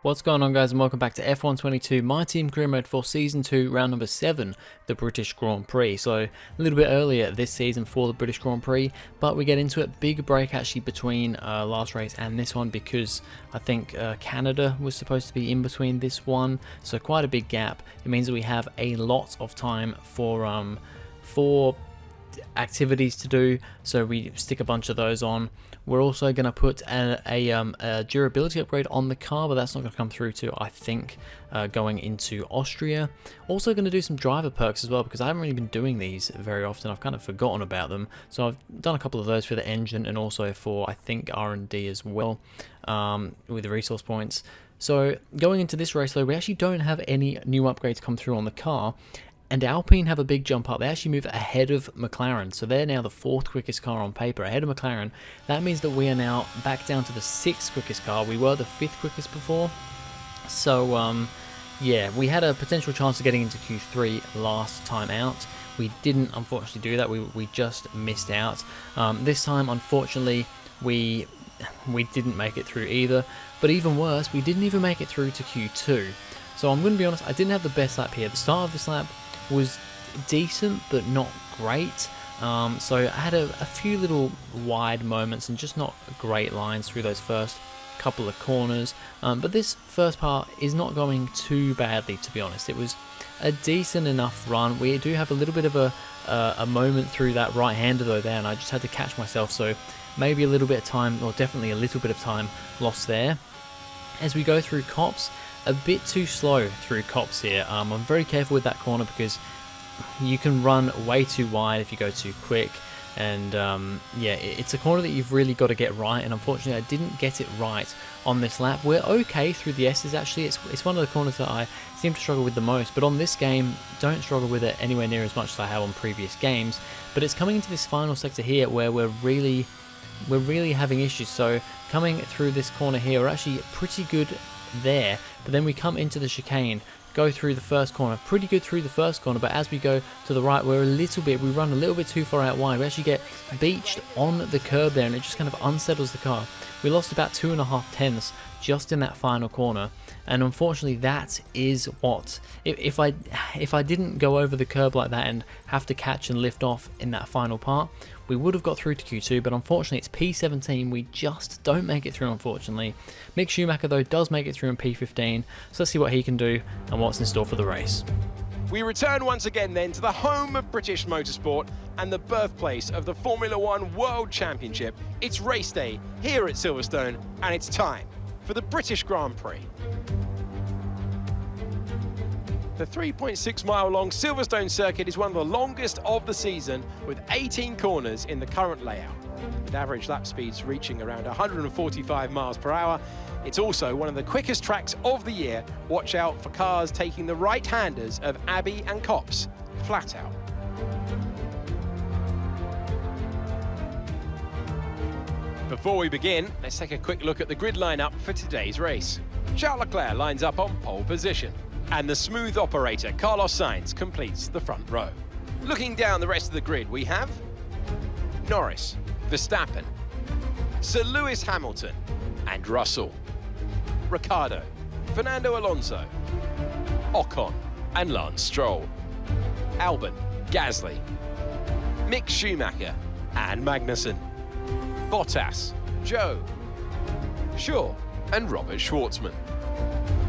What's going on, guys, and welcome back to F1 22, my team career mode for season 2, round number 7, the British Grand Prix. So a little bit earlier this season for the British Grand Prix, but we get into it. Big break actually between last race and this one, because I think Canada was supposed to be in between this one, so quite a big gap. It means that we have a lot of time for activities to do, so we stick a bunch of those on. We're also going to put a durability upgrade on the car, but that's not going to come through to, I think, going into Austria. Also going to do some driver perks as well, because I haven't really been doing these very often. I've kind of forgotten about them, so I've done a couple of those for the engine and also for, I think, R&D as well, with the resource points. So going into this race though, we actually don't have any new upgrades come through on the car. And Alpine have a big jump up. They actually move ahead of McLaren. So they're now the 4th quickest car on paper, ahead of McLaren. That means that we are now back down to the 6th quickest car. We were the 5th quickest before. So, yeah, we had a potential chance of getting into Q3 last time out. We didn't, unfortunately, do that. We just missed out. This time, unfortunately, we didn't make it through either. But even worse, we didn't even make it through to Q2. So I'm going to be honest, I didn't have the best lap here. The start of this lap was decent but not great, so I had a few little wide moments and just not great lines through those first couple of corners, but this first part is not going too badly, to be honest. It was a decent enough run. We do have a little bit of a moment through that right-hander though there, and I just had to catch myself, so maybe a little bit of time, or definitely a little bit of time lost there. As we go through Copse, a bit too slow through Copse here. I'm very careful with that corner because you can run way too wide if you go too quick, and yeah, it's a corner that you've really got to get right, and unfortunately I didn't get it right on this lap. We're okay through the S's actually. It's one of the corners that I seem to struggle with the most, but on this game don't struggle with it anywhere near as much as I have on previous games. But it's coming into this final sector here where we're really having issues. So coming through this corner here, we're actually pretty good there, but then we come into the chicane, go through the first corner, pretty good through the first corner, but as we go to the right, we run a little bit too far out wide. We actually get beached on the curb there, and it just kind of unsettles the car. We lost about 2.5 tenths just in that final corner, and unfortunately that is what, if I didn't go over the curb like that and have to catch and lift off in that final part, we would have got through to Q2, but unfortunately it's P17, we just don't make it through, unfortunately. Mick Schumacher though does make it through in P15, so let's see what he can do and what's in store for the race. We return once again then to the home of British motorsport and the birthplace of the Formula One World Championship. It's race day here at Silverstone, and it's time for the British Grand Prix. The 3.6 mile long Silverstone circuit is one of the longest of the season, with 18 corners in the current layout. With average lap speeds reaching around 145 miles per hour, it's also one of the quickest tracks of the year. Watch out for cars taking the right-handers of Abbey and Copse flat out. Before we begin, let's take a quick look at the grid lineup for today's race. Charles Leclerc lines up on pole position, and the smooth operator Carlos Sainz completes the front row. Looking down the rest of the grid, we have Norris, Verstappen, Sir Lewis Hamilton and Russell, Ricciardo, Fernando Alonso, Ocon and Lance Stroll, Albon, Gasly, Mick Schumacher and Magnussen, Bottas, Zhou, Shaw and Robert Schwartzman,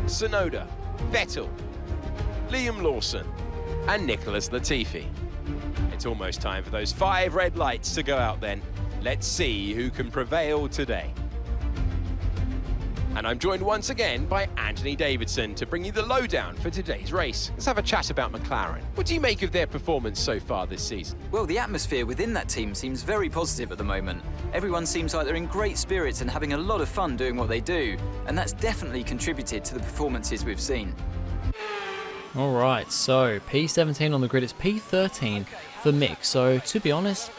Tsunoda, Vettel, Liam Lawson and Nicholas Latifi. It's almost time for those 5 red lights to go out then. Let's see who can prevail today. And I'm joined once again by Anthony Davidson to bring you the lowdown for today's race. Let's have a chat about McLaren. What do you make of their performance so far this season? Well, the atmosphere within that team seems very positive at the moment. Everyone seems like they're in great spirits and having a lot of fun doing what they do, and that's definitely contributed to the performances we've seen. Alright, so P17 on the grid, it's P13 for Mick, so to be honest,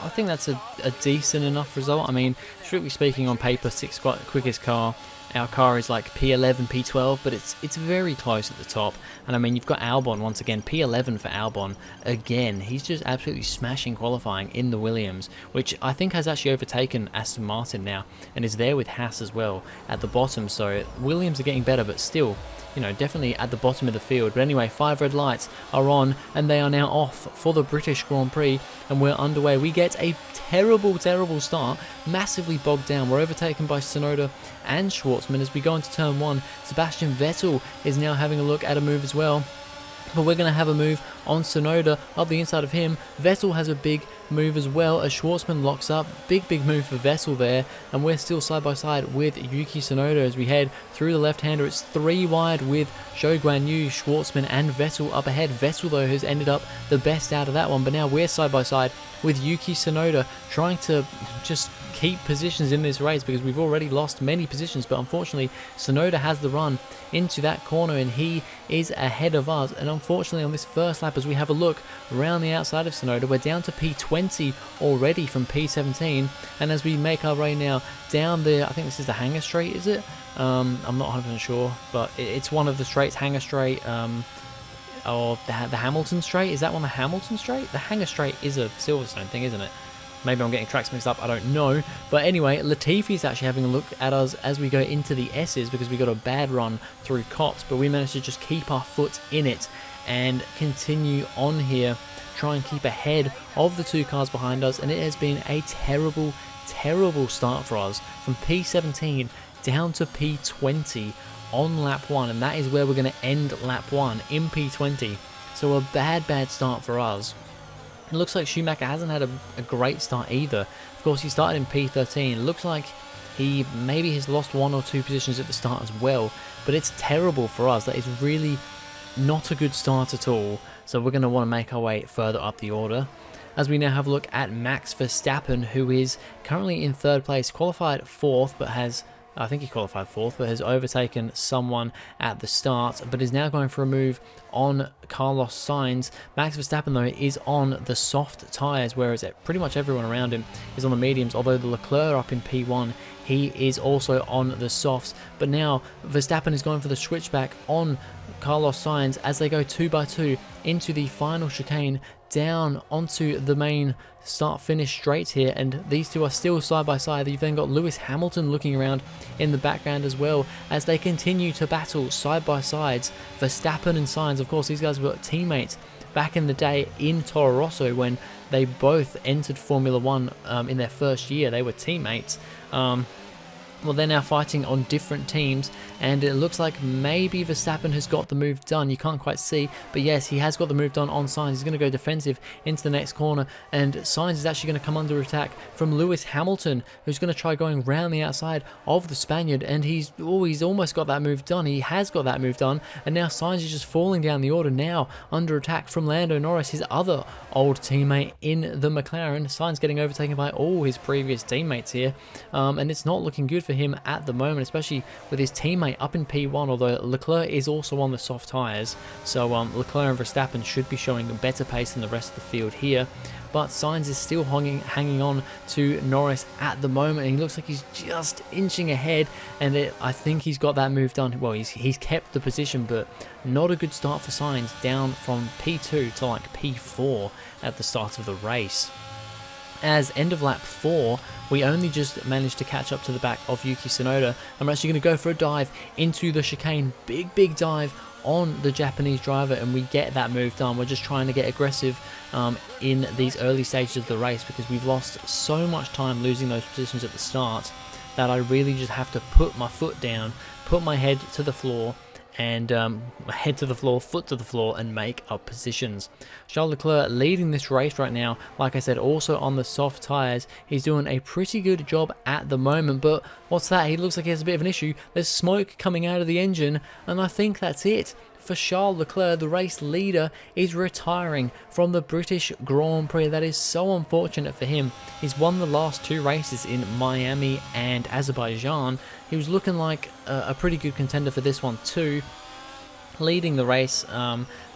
I think that's a decent enough result. I mean, strictly speaking, on paper, 6th quickest car, our car is like P11, P12, but it's very close at the top. And I mean, you've got Albon once again, P11 for Albon. Again, he's just absolutely smashing qualifying in the Williams, which I think has actually overtaken Aston Martin now, and is there with Haas as well at the bottom. So Williams are getting better, but still, you know, definitely at the bottom of the field. But anyway, 5 red lights are on, and they are now off for the British Grand Prix, and we're underway. We get a terrible start, massively bogged down. We're overtaken by Tsunoda and Schwartzman as we go into turn 1. Sebastian Vettel is now having a look at a move as well, but we're going to have a move on Tsunoda up the inside of him. Vettel has a big move as well as Schwartzman locks up. Big move for Vettel there, and we're still side by side with Yuki Tsunoda as we head through the left-hander. It's 3 wide with Zhou Guanyu, Schwartzman and Vettel up ahead. Vettel though has ended up the best out of that one, but now we're side by side with Yuki Tsunoda trying to just keep positions in this race because we've already lost many positions, but unfortunately Tsunoda has the run into that corner and he is ahead of us. And unfortunately on this first lap, as we have a look around the outside of Tsunoda, we're down to P20 already from P17, and as we make our way now down the, I think this is the Hangar Straight, is it? I'm not 100% sure, but it's one of the straights, Hangar Straight, or the Hamilton Straight. Is that one the Hamilton Straight? The Hangar Straight is a Silverstone thing, isn't it? Maybe I'm getting tracks mixed up, I don't know. But anyway, Latifi's actually having a look at us as we go into the S's because we got a bad run through Cops, but we managed to just keep our foot in it and continue on here, try and keep ahead of the 2 cars behind us. And it has been a terrible start for us from P17 down to P20 on lap 1, and that is where we're going to end lap 1 in P20. So a bad start for us. It looks like Schumacher hasn't had a great start either. Of course, he started in P13. It looks like he maybe has lost 1 or 2 positions at the start as well, but it's terrible for us. That is really not a good start at all. So we're going to want to make our way further up the order, as we now have a look at Max Verstappen, who is currently in 3rd place, qualified 4th, but has, I think he qualified 4th, but has overtaken someone at the start, but is now going for a move on Carlos Sainz. Max Verstappen though is on the soft tyres, whereas pretty much everyone around him is on the mediums, although the Leclerc up in P1, he is also on the softs. But now Verstappen is going for the switchback on Carlos Sainz as they go 2 by 2 into the final chicane down onto the main start-finish straight here, and these two are still side by side. You've then got Lewis Hamilton looking around in the background as well as they continue to battle side by sides. Verstappen and Sainz, of course, these guys were teammates back in the day in Toro Rosso when they both entered Formula 1 in their first year. They were teammates. Well, they're now fighting on different teams, and it looks like maybe Verstappen has got the move done. You can't quite see, but yes, he has got the move done on Sainz. He's going to go defensive into the next corner, and Sainz is actually going to come under attack from Lewis Hamilton, who's going to try going round the outside of the Spaniard, and he's almost got that move done. He has got that move done, and now Sainz is just falling down the order, now under attack from Lando Norris, his other old teammate in the McLaren. Sainz getting overtaken by all his previous teammates here, and it's not looking good for him at the moment, especially with his teammate up in P1, although Leclerc is also on the soft tyres, so Leclerc and Verstappen should be showing a better pace than the rest of the field here. But Sainz is still hanging on to Norris at the moment, and he looks like he's just inching ahead, and I think he's got that move done. Well, he's kept the position, but not a good start for Sainz, down from P2 to like P4 at the start of the race. As end of lap 4, we only just managed to catch up to the back of Yuki Tsunoda, and we're actually going to go for a dive into the chicane. Big dive on the Japanese driver, and we get that move done. We're just trying to get aggressive in these early stages of the race because we've lost so much time losing those positions at the start that I really just have to put my foot down, put my head to the floor, and head to the floor, foot to the floor, and make up positions. Charles Leclerc leading this race right now, like I said, also on the soft tyres. He's doing a pretty good job at the moment, but what's that? He looks like he has a bit of an issue. There's smoke coming out of the engine, and I think that's it. For Charles Leclerc, the race leader, is retiring from the British Grand Prix. That is so unfortunate for him. He's won the last 2 races in Miami and Azerbaijan. He was looking like a pretty good contender for this one too, leading the race.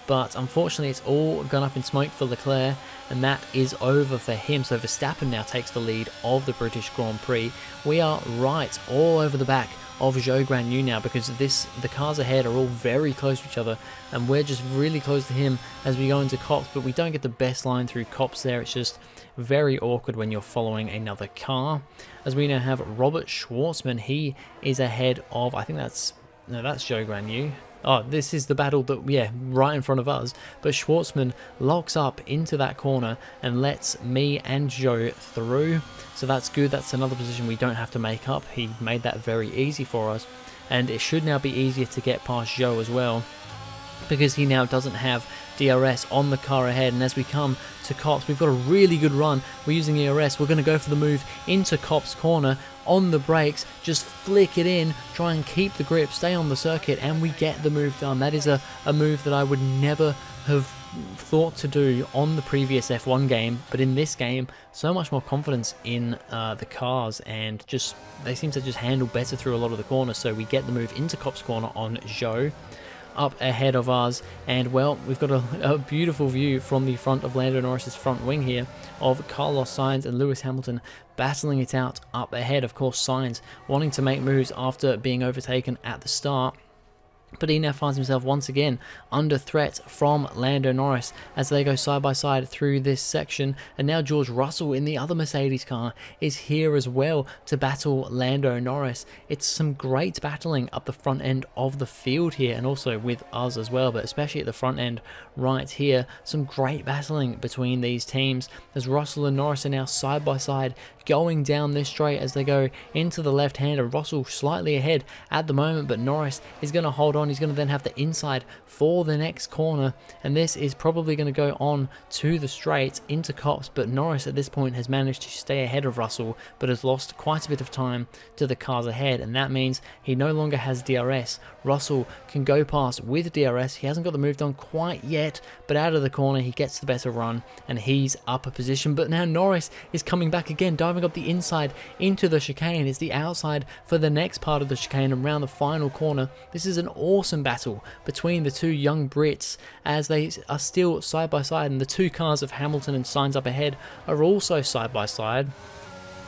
but unfortunately it's all gone up in smoke for Leclerc, and that is over for him. So Verstappen now takes the lead of the British Grand Prix. We are right all over the back of Zhou Guanyu now, because the cars ahead are all very close to each other, and we're just really close to him as we go into Cops, but we don't get the best line through Cops there. It's just very awkward when you're following another car. As we now have Robert Schwartzman, he is ahead of, I think that's Zhou Guanyu. Oh, this is the battle that, yeah, right in front of us. But Schwartzman locks up into that corner and lets me and Zhou through. So that's good. That's another position we don't have to make up. He made that very easy for us. And it should now be easier to get past Zhou as well, because he now doesn't have DRS on the car ahead. And as we come to Cops, we've got a really good run. We're using ERS. We're going to go for the move into Cops corner on the brakes, just flick it in, try and keep the grip, stay on the circuit, and we get the move done. That is a move that I would never have thought to do on the previous F1 game, but in this game, so much more confidence in the cars, and just they seem to just handle better through a lot of the corners. So we get the move into Cops corner on Zhou, up ahead of us, and well, we've got a beautiful view from the front of Lando Norris's front wing here of Carlos Sainz and Lewis Hamilton battling it out up ahead. Of course, Sainz wanting to make moves after being overtaken at the start, but he now finds himself once again under threat from Lando Norris as they go side by side through this section. And now George Russell in the other Mercedes car is here as well to battle Lando Norris. It's some great battling up the front end of the field here, and also with us as well, but especially at the front end right here. Some great battling between these teams as Russell and Norris are now side by side going down this straight as they go into the left hander. Russell slightly ahead at the moment, but Norris is going to hold on. He's going to then have the inside for the next corner, and this is probably going to go on to the straight into Cops, but Norris at this point has managed to stay ahead of Russell, but has lost quite a bit of time to the cars ahead, and that means he no longer has DRS. Russell can go past with DRS. He hasn't got the move done quite yet, but out of the corner he gets the better run, and he's up a position. But now Norris is coming back again, diving up the inside into the chicane. It's the outside for the next part of the chicane around the final corner. This is an awesome battle between the two young Brits as they are still side by side, and the two cars of Hamilton and Sainz up ahead are also side by side.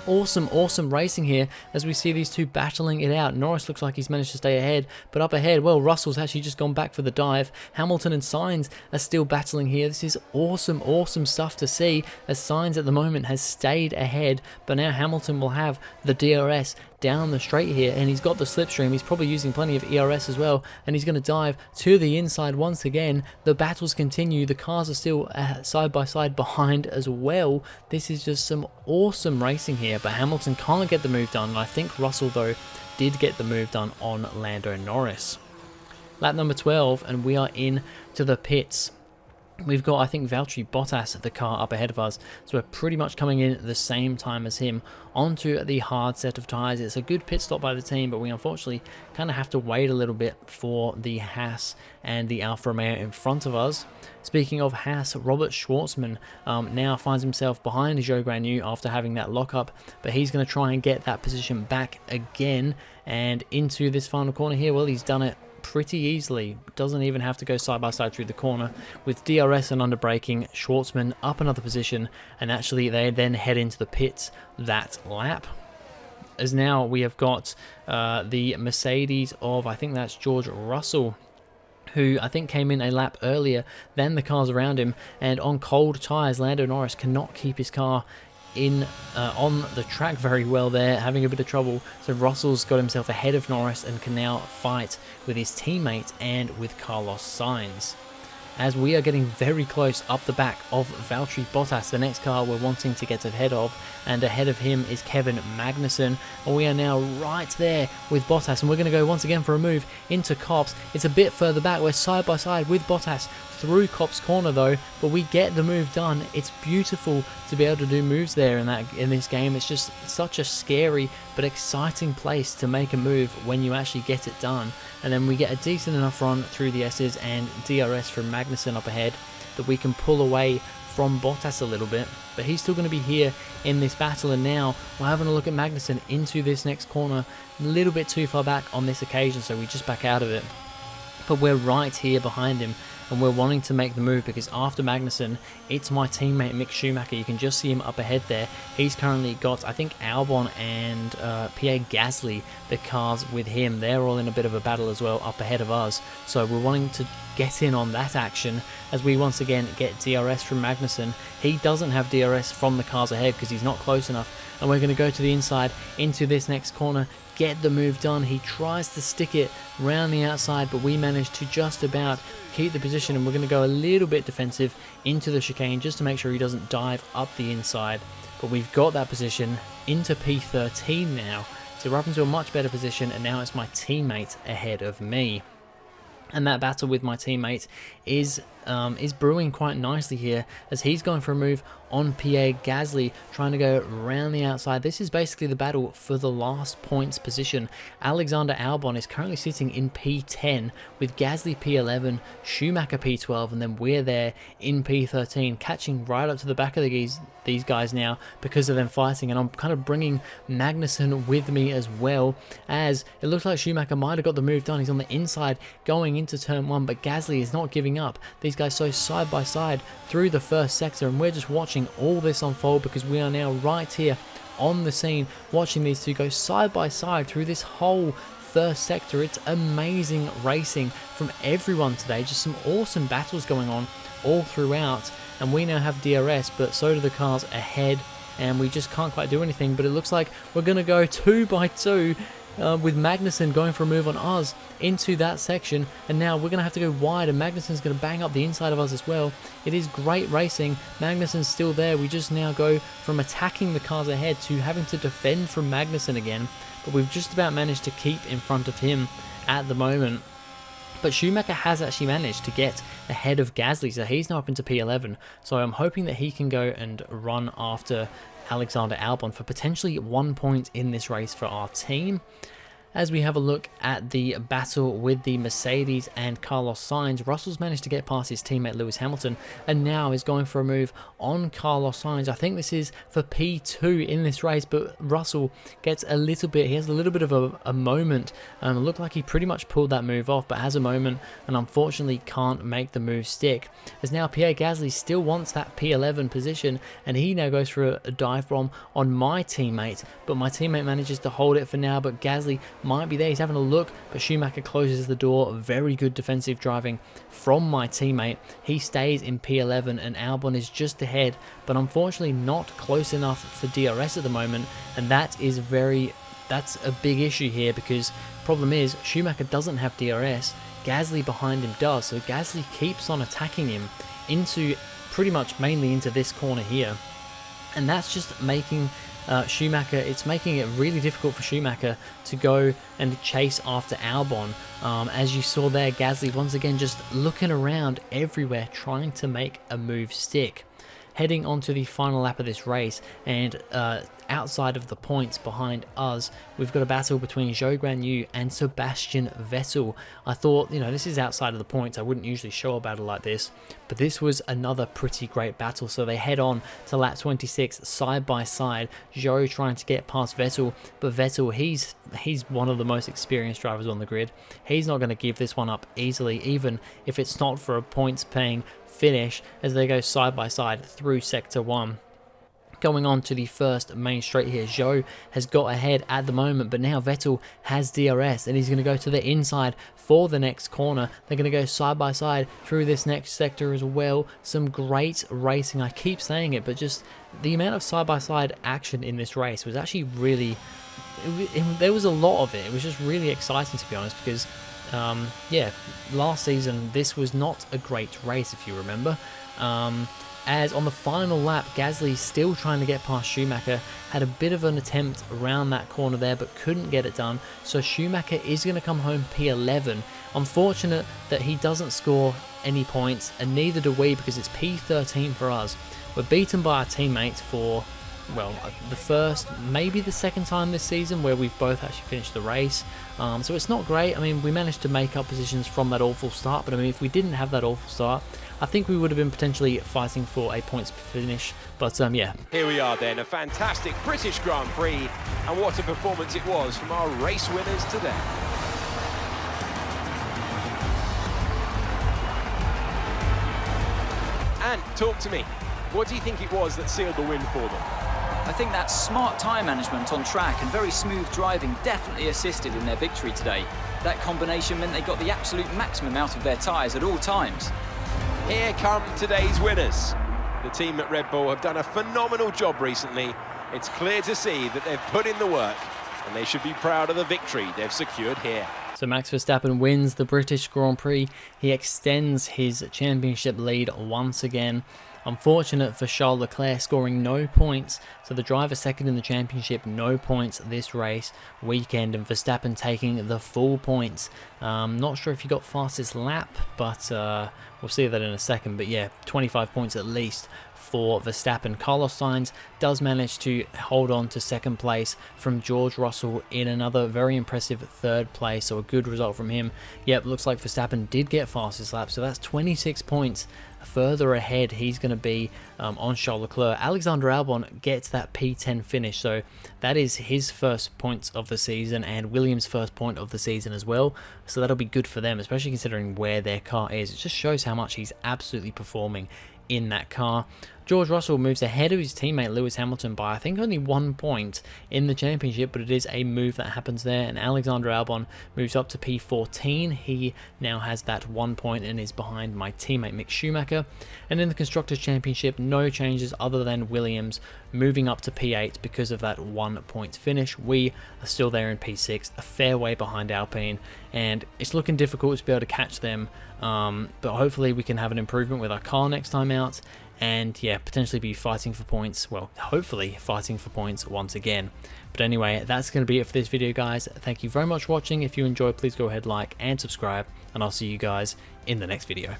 Awesome racing here as we see these two battling it out. Norris looks like he's managed to stay ahead, but up ahead, well, Russell's actually just gone back for the dive. Hamilton and Sainz are still battling here. This is awesome stuff to see as Sainz at the moment has stayed ahead, but now Hamilton will have the DRS down the straight here, and he's got the slipstream. He's probably using plenty of ERS as well, and he's going to dive to the inside once again. The battles continue. The cars are still side by side behind as well. This is just some awesome racing here, but Hamilton can't get the move done, and I think Russell though did get the move done on Lando Norris. Lap number 12, and we are in to the pits. We've got, I think, Valtteri Bottas, the car up ahead of us, so we're pretty much coming in at the same time as him onto the hard set of tyres. It's a good pit stop by the team, but we unfortunately kind of have to wait a little bit for the Haas and the Alfa Romeo in front of us. Speaking of Haas, Robert Schwartzman now finds himself behind Zhou Guanyu after having that lockup, but he's going to try and get that position back again and into this final corner here. Well, he's done it pretty easily, doesn't even have to go side by side through the corner. With DRS and under braking, Schwartzman up another position, and actually they then head into the pits that lap. As now we have got the Mercedes of, I think that's George Russell, who I think came in a lap earlier than the cars around him, and on cold tyres Lando Norris cannot keep his car in on the track very well there, having a bit of trouble. So Russell's got himself ahead of Norris and can now fight with his teammate and with Carlos Sainz. As we are getting very close up the back of Valtteri Bottas, the next car we're wanting to get ahead of, and ahead of him is Kevin Magnussen, and we are now right there with Bottas, and we're going to go once again for a move into Cops. It's a bit further back, we're side by side with Bottas through Cops corner though, but we get the move done. It's beautiful to be able to do moves there in this game. It's just such a scary but exciting place to make a move when you actually get it done. And then we get a decent enough run through the S's and DRS from Magnussen up ahead that we can pull away from Bottas a little bit, but he's still going to be here in this battle. And now we're having a look at Magnussen into this next corner, a little bit too far back on this occasion, so we just back out of it. But we're right here behind him, and we're wanting to make the move because after Magnussen, it's my teammate Mick Schumacher. You can just see him up ahead there. He's currently got, I think, Albon and Pierre Gasly, the cars with him. They're all in a bit of a battle as well up ahead of us. So we're wanting to get in on that action as we once again get DRS from Magnussen. He doesn't have DRS from the cars ahead because he's not close enough. And we're going to go to the inside into this next corner, get the move done. He tries to stick it round the outside, but we manage to just about keep the position, and we're going to go a little bit defensive into the chicane just to make sure he doesn't dive up the inside. But we've got that position into P13 now, so we're up into a much better position, and now it's my teammate ahead of me. And that battle with my teammate is brewing quite nicely here as he's going for a move on Pierre Gasly, trying to go around the outside. This is basically the battle for the last points position. Alexander Albon is currently sitting in P10 with Gasly P11, Schumacher P12, and then we're there in P13, catching right up to the back of these guys now because of them fighting. And I'm kind of bringing Magnussen with me as well, as it looks like Schumacher might have got the move done. He's on the inside going into turn 1, but Gasly is not giving up. These guys so side by side through the first sector, and we're just watching all this unfold because we are now right here on the scene watching these two go side by side through this whole first sector. It's amazing racing from everyone today, just some awesome battles going on all throughout, and we now have DRS, but so do the cars ahead, and we just can't quite do anything. But it looks like we're going to go 2 by 2 with Magnussen going for a move on us into that section, and now we're going to have to go wide, and Magnussen's going to bang up the inside of us as well. It is great racing. Magnussen's still there. We just now go from attacking the cars ahead to having to defend from Magnussen again, but we've just about managed to keep in front of him at the moment. But Schumacher has actually managed to get ahead of Gasly, so he's now up into P11. So I'm hoping that he can go and run after Alexander Albon for potentially 1 point in this race for our team. As we have a look at the battle with the Mercedes and Carlos Sainz, Russell's managed to get past his teammate Lewis Hamilton and now is going for a move on Carlos Sainz. I think this is for P2 in this race, but Russell gets a little bit, he has a little bit of a moment. It looked like he pretty much pulled that move off, but has a moment and unfortunately can't make the move stick. As now Pierre Gasly still wants that P11 position, and he now goes for a dive bomb on my teammate, but my teammate manages to hold it for now, but Gasly might be there. He's having a look, but Schumacher closes the door. Very good defensive driving from my teammate. He stays in P11 and Albon is just ahead, but unfortunately not close enough for DRS at the moment, and that's a big issue here because problem is Schumacher doesn't have DRS. Gasly behind him does, so Gasly keeps on attacking him into pretty much mainly into this corner here, and that's just making Schumacher, it's making it really difficult for Schumacher to go and chase after Albon. As you saw there, Gasly once again just looking around everywhere trying to make a move stick. Heading on to the final lap of this race, and outside of the points behind us, we've got a battle between Zhou Guanyu and Sebastian Vettel. I thought, this is outside of the points. I wouldn't usually show a battle like this, but this was another pretty great battle. So they head on to lap 26 side by side. Zhou trying to get past Vettel, but Vettel, he's one of the most experienced drivers on the grid. He's not going to give this one up easily, even if it's not for a points paying finish, as they go side by side through sector 1. Going on to the first main straight here, Zhou has got ahead at the moment, but now Vettel has DRS and he's going to go to the inside for the next corner. They're going to go side by side through this next sector as well. Some great racing. I keep saying it, but just the amount of side by side action in this race was actually really, there was a lot of it. It was just really exciting, to be honest, because last season this was not a great race, if you remember. As on the final lap, Gasly still trying to get past Schumacher, had a bit of an attempt around that corner there but couldn't get it done, so Schumacher is going to come home P11. Unfortunate that he doesn't score any points, and neither do we because it's P13 for us. We're beaten by our teammates for, well, the first, maybe the second time this season where we've both actually finished the race. So it's not great. I mean, we managed to make up positions from that awful start, but I mean, if we didn't have that awful start, I think we would have been potentially fighting for a points finish, but yeah. Here we are then, a fantastic British Grand Prix, and what a performance it was from our race winners today. And talk to me. What do you think it was that sealed the win for them? I think that smart tyre management on track and very smooth driving definitely assisted in their victory today. That combination meant they got the absolute maximum out of their tyres at all times. Here come today's winners. The team at Red Bull have done a phenomenal job recently. It's clear to see that they've put in the work, and they should be proud of the victory they've secured here. So Max Verstappen wins the British Grand Prix. He extends his championship lead once again. Unfortunate for Charles Leclerc, scoring no points. So the driver second in the championship, no points this race weekend, and Verstappen taking the full points. Not sure if he got fastest lap, but we'll see that in a second. But yeah, 25 points at least for Verstappen. Carlos Sainz does manage to hold on to second place from George Russell in another very impressive third place, so a good result from him. Yep, looks like Verstappen did get fastest lap, so that's 26 points further ahead. He's going to be on Charles Leclerc. Alexander Albon gets that P10 finish, so that is his first points of the season and Williams' first point of the season as well, so that'll be good for them, especially considering where their car is. It just shows how much he's absolutely performing in that car. George Russell moves ahead of his teammate Lewis Hamilton by I think only 1 point in the championship, but it is a move that happens there, and Alexander Albon moves up to P14. He now has that 1 point and is behind my teammate Mick Schumacher. And in the Constructors' Championship, no changes other than Williams moving up to P8 because of that 1 point finish. We are still there in P6, a fair way behind Alpine, and it's looking difficult to be able to catch them, but hopefully we can have an improvement with our car next time out, and yeah, potentially be fighting for points. Well, hopefully fighting for points once again. But anyway, that's going to be it for this video, guys. Thank you very much for watching. If you enjoyed, please go ahead, like and subscribe, and I'll see you guys in the next video.